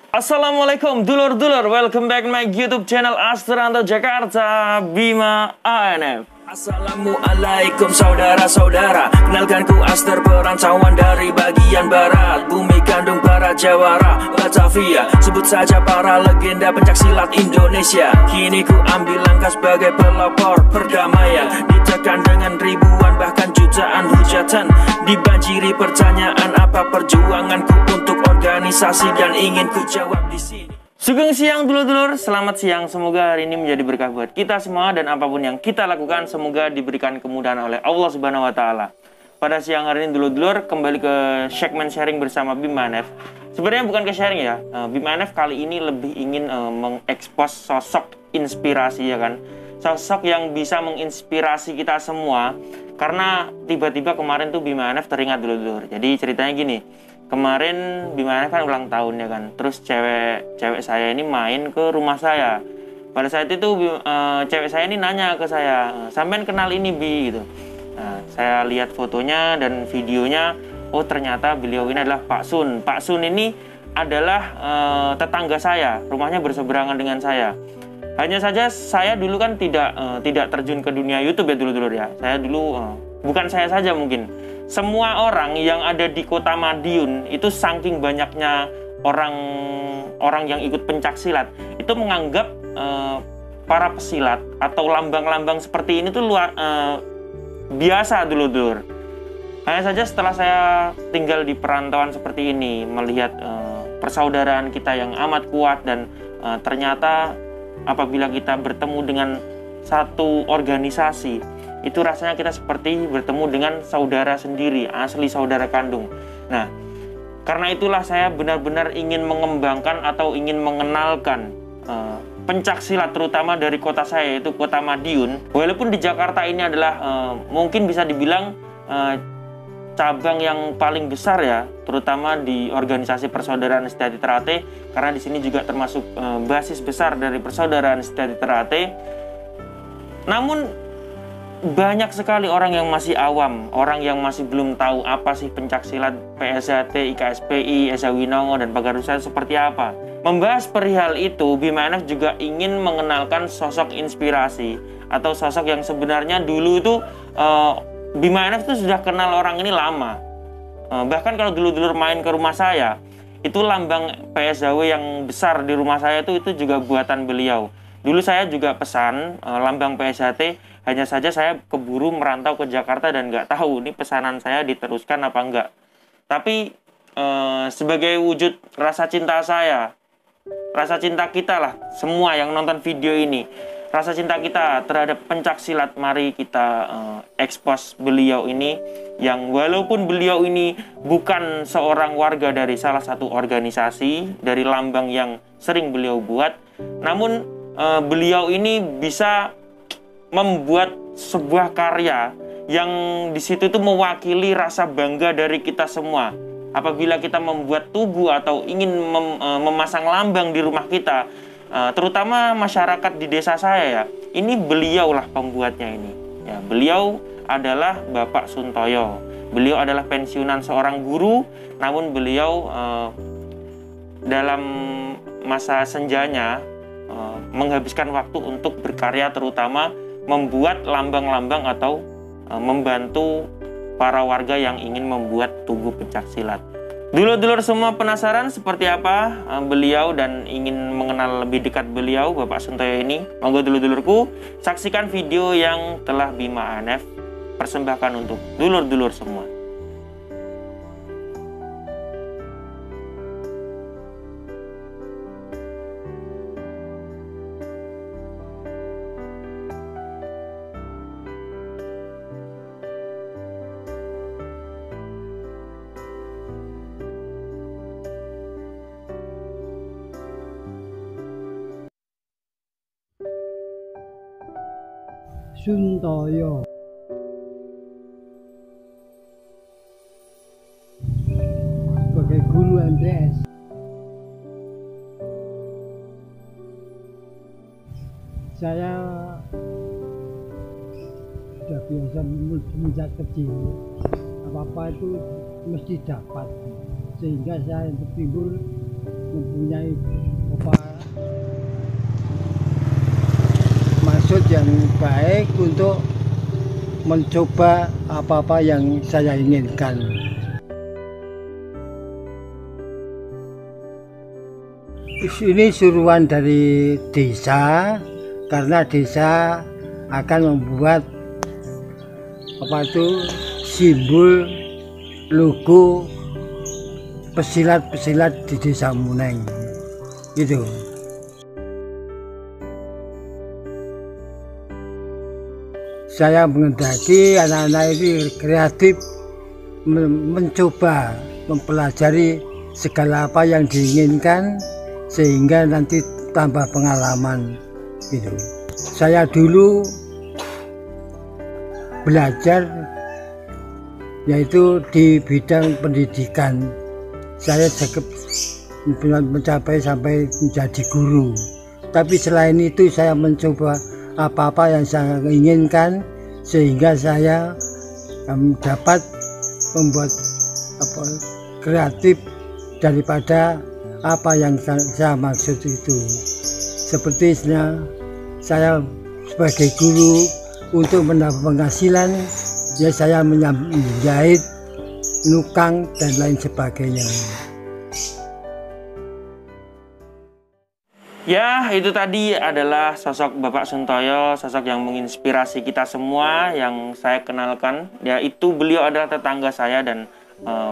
Assalamualaikum dulur-dulur, welcome back my YouTube channel Asteranto Jakarta Bima ANF. Assalamualaikum saudara-saudara, kenalkan ku Aster perantauan dari bagian barat, bumi kandung para Jawara, Batavia, sebut saja para legenda pencaksilat Indonesia. Kini ku ambil langkah sebagai pelopor perdamaian, ditekan dengan ribuan bahkan jutaan hujatan, dibanjiri pertanyaan apa perjuanganku untuk organisasi dan ingin ku jawab di sini. Sugeng siang dulur-dulur, selamat siang. Semoga hari ini menjadi berkah buat kita semua dan apapun yang kita lakukan semoga diberikan kemudahan oleh Allah Subhanahu wa taala. Pada siang hari ini dulur-dulur kembali ke segmen sharing bersama Bima ANF. Sebenarnya bukan ke sharing ya. Bima ANF kali ini lebih ingin mengekspos sosok inspirasi ya kan. Sosok yang bisa menginspirasi kita semua. Karena tiba-tiba kemarin tuh Bima ANF teringat dulur-dulur. Jadi ceritanya gini. Kemarin Bima ANF kan ulang tahun ya kan. Terus cewek saya ini main ke rumah saya. Pada saat itu cewek saya ini nanya ke saya, "Sampean kenal ini Bi?" gitu. Nah, saya lihat fotonya dan videonya. Oh ternyata beliau ini adalah Pak Sun. Pak Sun ini adalah tetangga saya. Rumahnya berseberangan dengan saya. Hanya saja saya dulu kan tidak terjun ke dunia YouTube ya dulu ya. Saya dulu bukan saya saja mungkin. Semua orang yang ada di Kota Madiun itu saking banyaknya orang yang ikut pencaksilat itu menganggap para pesilat atau lambang-lambang seperti ini tuh biasa dulur. Hanya saja setelah saya tinggal di perantauan seperti ini, melihat persaudaraan kita yang amat kuat dan ternyata apabila kita bertemu dengan satu organisasi, itu rasanya kita seperti bertemu dengan saudara sendiri, asli saudara kandung. Nah, karena itulah saya benar-benar ingin mengembangkan atau ingin mengenalkan pencaksilat terutama dari kota saya, yaitu Kota Madiun. Walaupun di Jakarta ini adalah mungkin bisa dibilang cabang yang paling besar ya, terutama di organisasi Persaudaraan Setiati Terate, karena di sini juga termasuk basis besar dari Persaudaraan Setiati Terate. Namun banyak sekali orang yang masih awam, orang yang masih belum tahu apa sih pencaksilat, PSHT, IKSPI, Esa Winongo, dan Pagarusan seperti apa. Membahas perihal itu, Bima ANF juga ingin mengenalkan sosok inspirasi atau sosok yang sebenarnya dulu itu Bima ANF itu sudah kenal orang ini lama. Bahkan kalau dulu main ke rumah saya, itu lambang PSHW yang besar di rumah saya itu juga buatan beliau. Dulu saya juga pesan lambang PSHT, hanya saja saya keburu merantau ke Jakarta dan nggak tahu ini pesanan saya diteruskan apa enggak. Tapi sebagai wujud rasa cinta saya, rasa cinta kita lah, semua yang nonton video ini, rasa cinta kita terhadap pencaksilat, mari kita expose beliau ini, yang walaupun beliau ini bukan seorang warga dari salah satu organisasi, dari lambang yang sering beliau buat, namun beliau ini bisa membuat sebuah karya yang di situ tuh mewakili rasa bangga dari kita semua. Apabila kita membuat tugu atau ingin memasang lambang di rumah kita, terutama masyarakat di desa saya ya, ini beliaulah pembuatnya ini. Ya, beliau adalah Bapak Suntoyo. Beliau adalah pensiunan seorang guru, namun beliau dalam masa senjanya menghabiskan waktu untuk berkarya, terutama membuat lambang-lambang atau membantu para warga yang ingin membuat tugu pencaksilat. Dulur-dulur semua penasaran seperti apa beliau dan ingin mengenal lebih dekat beliau, Bapak Suntoyo ini? Monggo dulur-dulurku, saksikan video yang telah Bima ANF persembahkan untuk dulur-dulur semua. Suntoyo sebagai guru MTS. Saya sudah biasa sejak kecil, apa-apa itu mesti dapat, sehingga saya timbul mempunyai apa maksud yang baik untuk mencoba apa-apa yang saya inginkan. Ini suruhan dari desa, karena desa akan membuat apa itu simbol logo pesilat-pesilat di Desa Muneng gitu. Saya menghendaki anak-anak ini kreatif, mencoba mempelajari segala apa yang diinginkan sehingga nanti tambah pengalaman gitu. Saya dulu belajar yaitu di bidang pendidikan. Saya mencapai sampai menjadi guru. Tapi selain itu saya mencoba apa-apa yang saya inginkan sehingga saya dapat membuat kreatif daripada apa yang saya maksud itu. Seperti saya sebagai guru untuk mendapat penghasilan, ya saya menjahit, nukang dan lain sebagainya. Ya, itu tadi adalah sosok Bapak Suntoyo, sosok yang menginspirasi kita semua yang saya kenalkan. Yaitu beliau adalah tetangga saya dan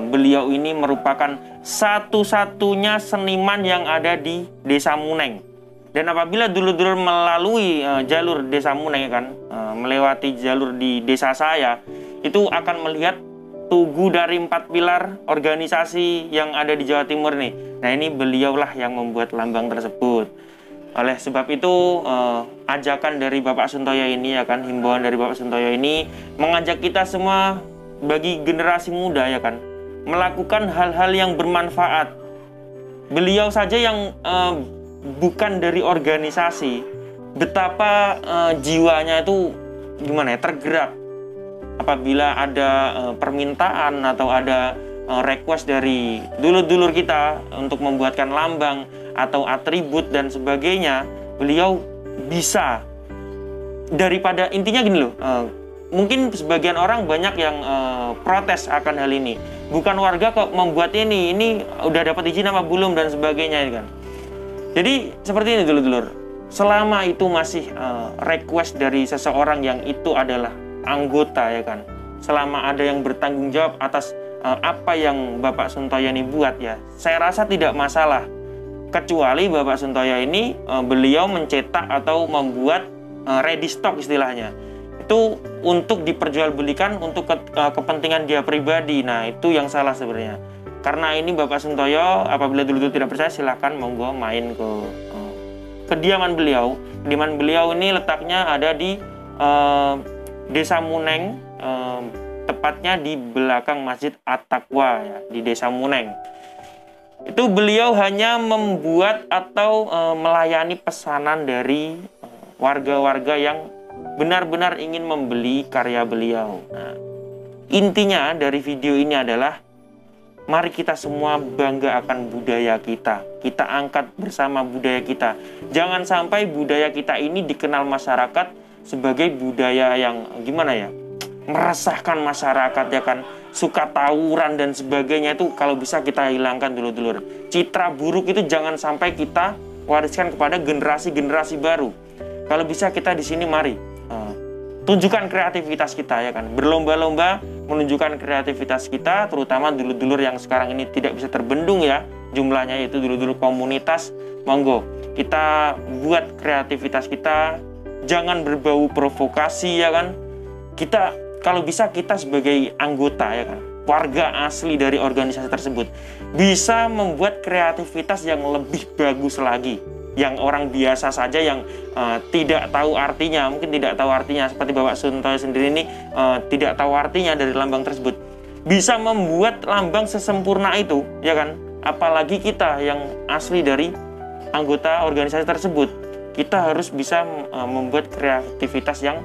beliau ini merupakan satu-satunya seniman yang ada di Desa Muneng. Dan apabila dulur-dulur melalui jalur Desa Muneng kan, melewati jalur di desa saya, itu akan melihat tugu dari 4 pilar organisasi yang ada di Jawa Timur nih. Nah, ini beliaulah yang membuat lambang tersebut. Oleh sebab itu, ajakan dari Bapak Suntoyo ini ya kan, himbauan dari Bapak Suntoyo ini mengajak kita semua bagi generasi muda ya kan, melakukan hal-hal yang bermanfaat. Beliau saja yang bukan dari organisasi, betapa jiwanya itu gimana ya, tergerak apabila ada permintaan atau ada request dari dulur-dulur kita untuk membuatkan lambang atau atribut dan sebagainya, beliau bisa. Daripada intinya gini loh, mungkin sebagian orang banyak yang protes akan hal ini. Bukan warga kok membuat ini udah dapat izin apa belum dan sebagainya kan. Jadi seperti ini dulur-dulur, selama itu masih request dari seseorang yang itu adalah anggota ya kan, selama ada yang bertanggung jawab atas apa yang Bapak Suntoyo ini buat ya, saya rasa tidak masalah. Kecuali Bapak Suntoyo ini beliau mencetak atau membuat ready stock istilahnya, itu untuk diperjualbelikan untuk kepentingan dia pribadi. Nah, itu yang salah sebenarnya. Karena ini Bapak Suntoyo, apabila dulu tidak percaya silahkan monggo main ke kediaman beliau. Kediaman beliau ini letaknya ada di Desa Muneng, tepatnya di belakang Masjid At-Taqwa ya, di Desa Muneng. Itu beliau hanya membuat atau melayani pesanan dari warga-warga yang benar-benar ingin membeli karya beliau. Nah, intinya dari video ini adalah mari kita semua bangga akan budaya kita. Kita angkat bersama budaya kita. Jangan sampai budaya kita ini dikenal masyarakat sebagai budaya yang gimana ya, meresahkan masyarakat ya kan, suka tawuran dan sebagainya. Itu kalau bisa kita hilangkan dulur-dulur. Citra buruk itu jangan sampai kita wariskan kepada generasi-generasi baru. Kalau bisa kita di sini mari tunjukkan kreativitas kita ya kan, berlomba-lomba menunjukkan kreativitas kita, terutama dulur-dulur yang sekarang ini tidak bisa terbendung ya jumlahnya, yaitu dulur-dulur komunitas. Monggo kita buat kreativitas kita, jangan berbau provokasi ya kan. Kita kalau bisa kita sebagai anggota ya kan, warga asli dari organisasi tersebut bisa membuat kreativitas yang lebih bagus lagi. Yang orang biasa saja yang tidak tahu artinya, mungkin tidak tahu artinya, seperti Bapak Suntoyo sendiri ini tidak tahu artinya dari lambang tersebut, bisa membuat lambang sesempurna itu ya kan. Apalagi kita yang asli dari anggota organisasi tersebut, kita harus bisa membuat kreativitas yang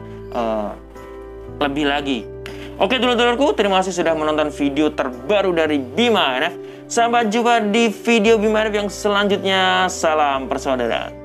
lebih lagi. Oke dulur-dulurku, terima kasih sudah menonton video terbaru dari Bima NF. Sampai jumpa di video Bima yang selanjutnya. Salam persaudaraan.